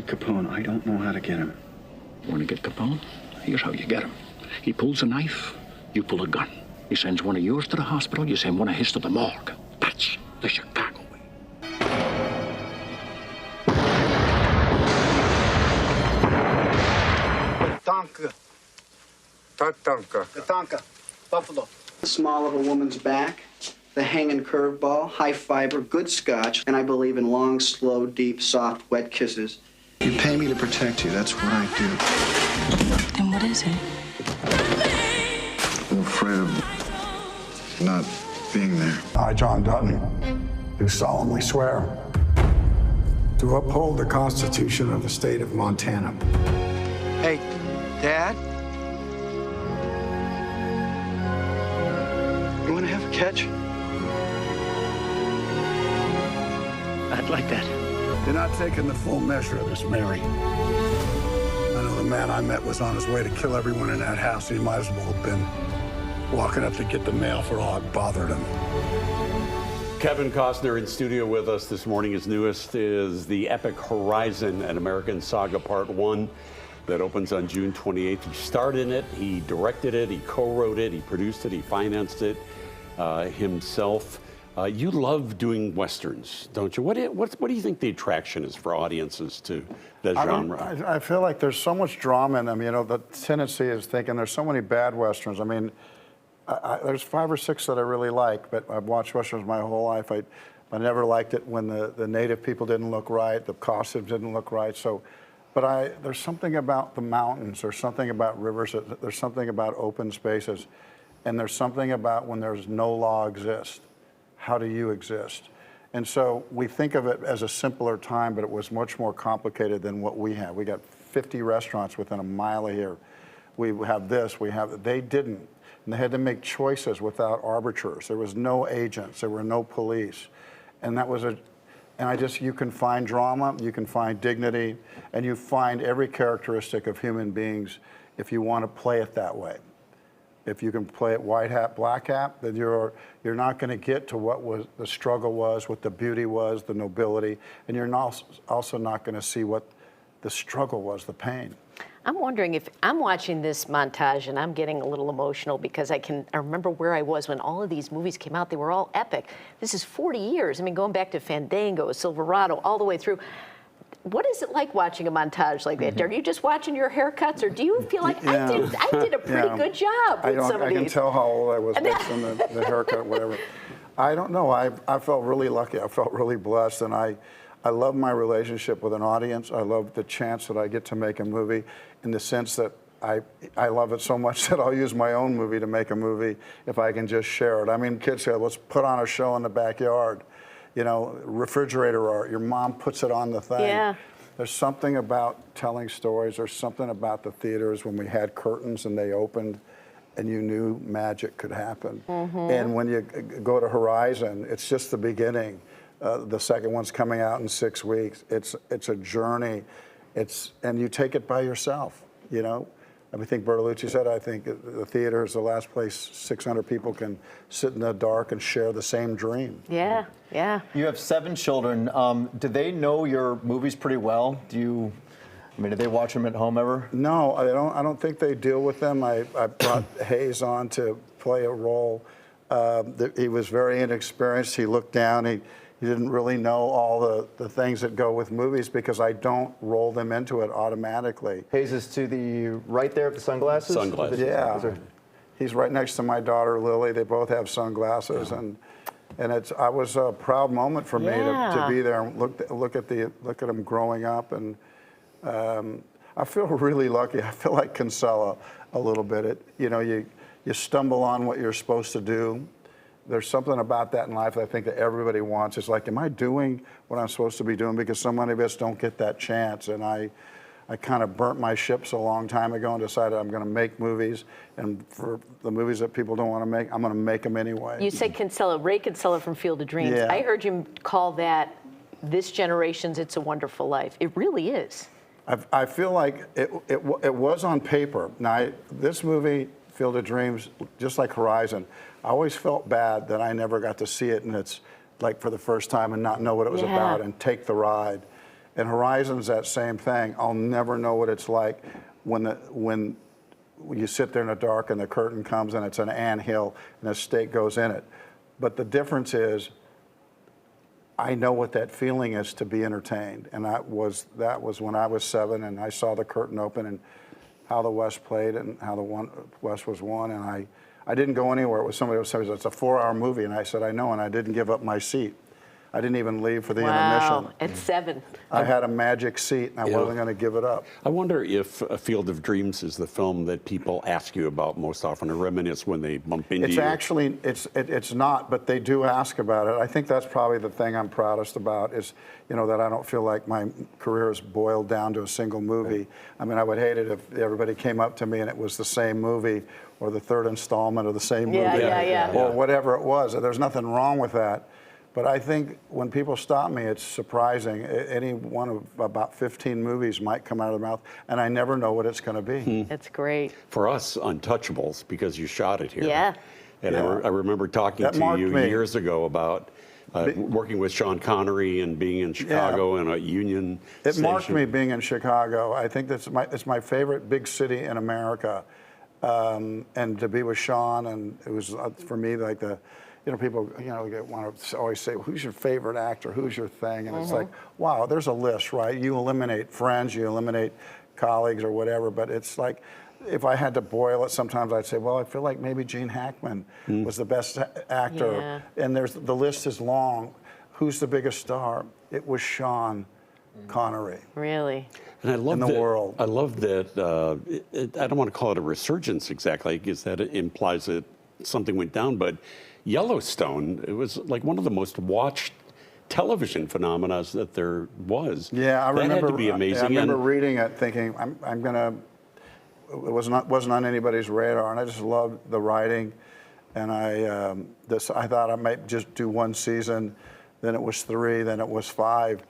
get Capone. I don't know how to get him. Want to get Capone? Here's how you get him. He pulls a knife, you pull a gun. He sends one of yours to the hospital, you send one of his to the morgue. That's the Chicago way. Tatanka. Buffalo. The small of a woman's back, the hanging curveball, high fiber, good scotch, and I believe in long, slow, deep, soft, wet kisses. You pay me to protect you. That's what I do. Then what is it? I'm afraid of not being there. I, John Dutton, do solemnly swear to uphold the Constitution of the state of Montana. Hey, Dad? You want to have a catch? I'd like that. You're not taking the full measure of this, Mary. I know the man I met was on his way to kill everyone in that house. He might as well have been walking up to get the mail for all it bothered him. Kevin Costner in studio with us this morning. His newest is the epic Horizon, an American Saga Part 1 that opens on June 28th. He starred in it, he directed it, he co-wrote it, he produced it, he financed it himself. You love doing Westerns, don't you? What do you think the attraction is for audiences to that genre? I feel like there's so much drama in them. You know, the tendency is thinking there's so many bad Westerns. I mean, there's 5 or 6 that I really like, but I've watched Westerns my whole life. I never liked it when the native people didn't look right, the costumes didn't look right. So, but there's something about the mountains, there's something about rivers, there's something about open spaces, and there's something about when there's no law exists. How do you exist? And so we think of it as a simpler time, but it was much more complicated than what we have. We got 50 restaurants within a mile of here. We have this, we have that. They didn't. And they had to make choices without arbiters. There was no agents, there were no police. And that was you can find drama, you can find dignity, and you find every characteristic of human beings if you want to play it that way. If you can play it white hat, black hat, then you're not going to get to what was the struggle was, what the beauty was, the nobility, and you're also not going to see what the struggle was, the pain. I'm wondering if I'm watching this montage and I'm getting a little emotional because I remember where I was when all of these movies came out. They were all epic. This is 40 years. I mean, going back to Fandango, Silverado, all the way through. What is it like watching a montage like that? Are you just watching your haircuts, or do you feel like I did a pretty good job with some of these? I can tell how old I was based on the haircut, whatever. I don't know. I felt really lucky. I felt really blessed, and I love my relationship with an audience. I love the chance that I get to make a movie, in the sense that I love it so much that I'll use my own movie to make a movie if I can just share it. I mean, kids say, let's put on a show in the backyard. You know, refrigerator art, your mom puts it on the thing. Yeah. There's something about telling stories. There's something about the theaters when we had curtains and they opened and you knew magic could happen. Mm-hmm. And when you go to Horizon, it's just the beginning. The second one's coming out in 6 weeks. It's a journey. And you take it by yourself, you know? I think Bertolucci said, I think the theater is the last place 600 people can sit in the dark and share the same dream. Yeah, yeah. You have 7 children. Do they know your movies pretty well? Do they watch them at home ever? No, I don't think they deal with them. I brought Hayes on to play a role. He was very inexperienced. He looked down. He didn't really know all the things that go with movies because I don't roll them into it automatically. Hayes is to the right there with the sunglasses? Sunglasses. Yeah. He's right next to my daughter, Lily. They both have sunglasses. Yeah. And I was a proud moment for me to be there and look at them growing up. And I feel really lucky. I feel like Kinsella a little bit. You stumble on what you're supposed to do. There's something about that in life that I think that everybody wants. It's like, am I doing what I'm supposed to be doing? Because so many of us don't get that chance. And I kind of burnt my ships a long time ago and decided I'm going to make movies. And for the movies that people don't want to make, I'm going to make them anyway. You said Kinsella, Ray Kinsella from Field of Dreams. Yeah. I heard you call that this generation's It's a Wonderful Life. It really is. I feel like it was on paper. Now, this movie, Field of Dreams, just like Horizon, I always felt bad that I never got to see it, and it's like for the first time and not know what it was about and take the ride. And Horizon's that same thing. I'll never know what it's like when you sit there in the dark and the curtain comes and it's an anthill and a stake goes in it. But the difference is, I know what that feeling is to be entertained. And that was when I was 7 and I saw the curtain open and how the West played and how the West was won. And I didn't go anywhere. It was somebody who said, it's a 4-hour movie. And I said, I know, and I didn't give up my seat. I didn't even leave for the intermission. At 7. I had a magic seat, and I wasn't going to give it up. I wonder if A Field of Dreams is the film that people ask you about most often or reminisce when they bump into you. It's actually, it's not, but they do ask about it. I think that's probably the thing I'm proudest about is, you know, that I don't feel like my career is boiled down to a single movie. Right. I mean, I would hate it if everybody came up to me and it was the same movie or the third installment of the same movie or whatever it was. There's nothing wrong with that. But I think when people stop me, it's surprising. Any one of about 15 movies might come out of their mouth, and I never know what it's going to be. That's great. For us, Untouchables, because you shot it here. Yeah. And I remember talking to you years ago about working with Sean Connery and being in Chicago and a Union It station. marked me being in Chicago. I think it's my favorite big city in America. And to be with Sean, and it was, for me, like people, want to always say, who's your favorite actor? Who's your thing? And it's like, wow, there's a list, right? You eliminate friends, you eliminate colleagues or whatever, but it's like, if I had to boil it, sometimes I'd say, well, I feel like maybe Gene Hackman was the best actor. Yeah. And the list is long. Who's the biggest star? It was Sean Connery. Really? And I love in the world. I love that, I don't want to call it a resurgence exactly, because that implies that something went down, but Yellowstone, it was like one of the most watched television phenomena that there was. Yeah, I remember. That had to be amazing. I remember reading it, thinking, I'm gonna. It wasn't on anybody's radar, and I just loved the writing, and I thought I might just do one season, then it was 3, then it was 5,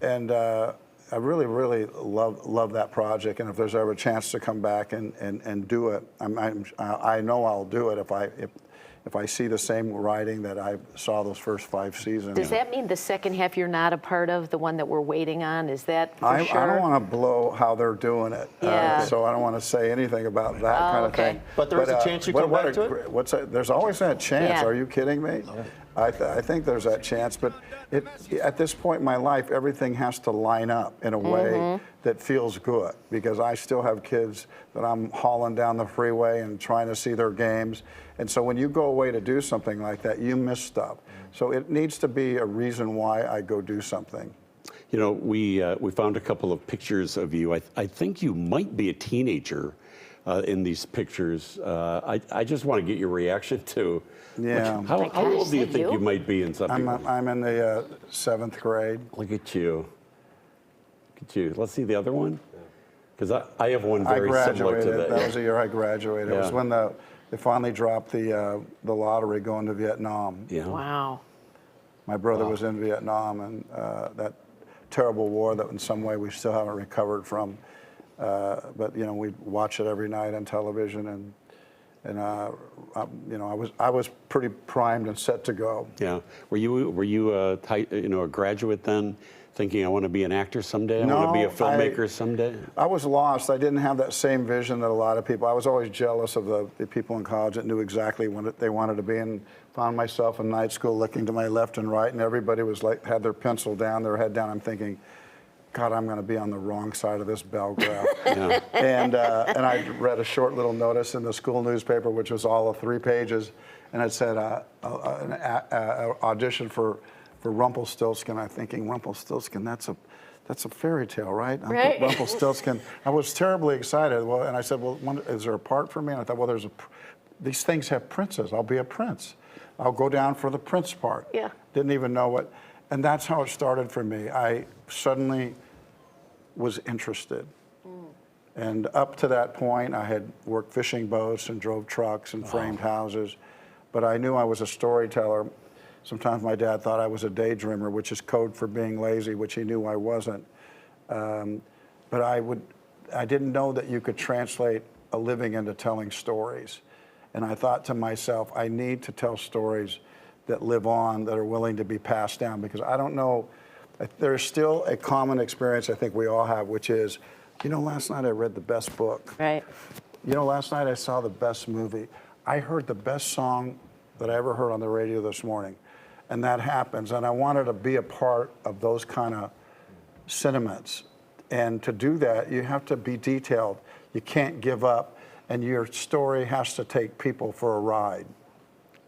and I really, really love that project. And if there's ever a chance to come back and do it, I know I'll do it if I see the same writing that I saw those first 5 seasons. Does that mean the second half you're not a part of, the one that we're waiting on? Is that for sure? I don't want to blow how they're doing it, so I don't want to say anything about that kind of thing. But there's a chance you come back to it? There's always that chance. Yeah. Are you kidding me? Yeah. I think there's that chance, but at this point in my life, everything has to line up in a way that feels good, because I still have kids that I'm hauling down the freeway and trying to see their games. And so when you go away to do something like that, you miss stuff. So it needs to be a reason why I go do something. You know, we found a couple of pictures of you. I think you might be a teenager in these pictures. I just want to get your reaction to. Yeah. How old do you think you might be in something? I'm in the 7th grade. Look at you. Look at you. Let's see the other one. Because I have one very similar to that. That was the year I graduated. Yeah. It was when they finally dropped the lottery going to Vietnam. Yeah. Wow. My brother was in Vietnam, and that terrible war that in some way we still haven't recovered from. But we watch it every night on television, and I was pretty primed and set to go. Yeah. Were you a graduate then, thinking I want to be an actor someday? I want to be a filmmaker someday? I was lost. I didn't have that same vision that a lot of people. I was always jealous of the people in college that knew exactly what they wanted to be, and found myself in night school looking to my left and right, and everybody was had their pencil down, their head down. I'm thinking, God, I'm going to be on the wrong side of this bell graph. Yeah. And I read a short little notice in the school newspaper, which was all of 3 pages, and it said an audition for Rumpelstiltskin. I'm thinking, Rumpelstiltskin, that's a fairy tale, right? Right. Rumpelstiltskin. I was terribly excited. Well, and I said, well, is there a part for me? And I thought, well, these things have princes. I'll be a prince. I'll go down for the prince part. Yeah. Didn't even know what. And that's how it started for me. I suddenly was interested. And up to that point, I had worked fishing boats and drove trucks and framed houses. But I knew I was a storyteller. Sometimes my dad thought I was a daydreamer, which is code for being lazy, which he knew I wasn't. But I didn't know that you could translate a living into telling stories. And I thought to myself, I need to tell stories that live on, that are willing to be passed down, because I don't know there's still a common experience I think we all have, which is, you know, last night I read the best book. Right. You know, last night I saw the best movie. I heard the best song that I ever heard on the radio this morning. And that happens. And I wanted to be a part of those kind of sentiments. And to do that, you have to be detailed. You can't give up. And your story has to take people for a ride.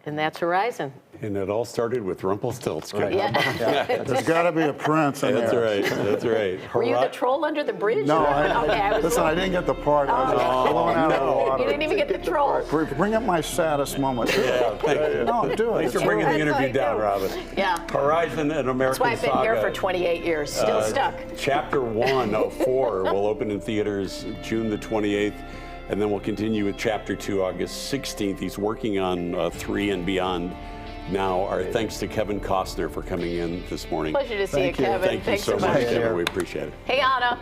And that's Horizon. And it all started with Rumpelstiltskin. Yeah. There's got to be a prince in That's there. right. That's right. Were you the troll under the bridge? No, Okay, listen, I didn't get the part. I was blowing out of the water. You didn't even get the troll. Bring up my saddest moment. Yeah, thank you. No, do it. Thanks for bringing the interview down, Robin. Yeah. Horizon, an American That's why I've been Saga. here for 28 years, still stuck. Chapter 1 of 4 will open in theaters June the 28th, and then we'll continue with Chapter 2 August 16th. He's working on 3 and beyond. Now, our thanks to Kevin Costner for coming in this morning. Pleasure to see you, Kevin. Thank you Thanks so so much, much. Kevin. We appreciate it. Hey, Anna.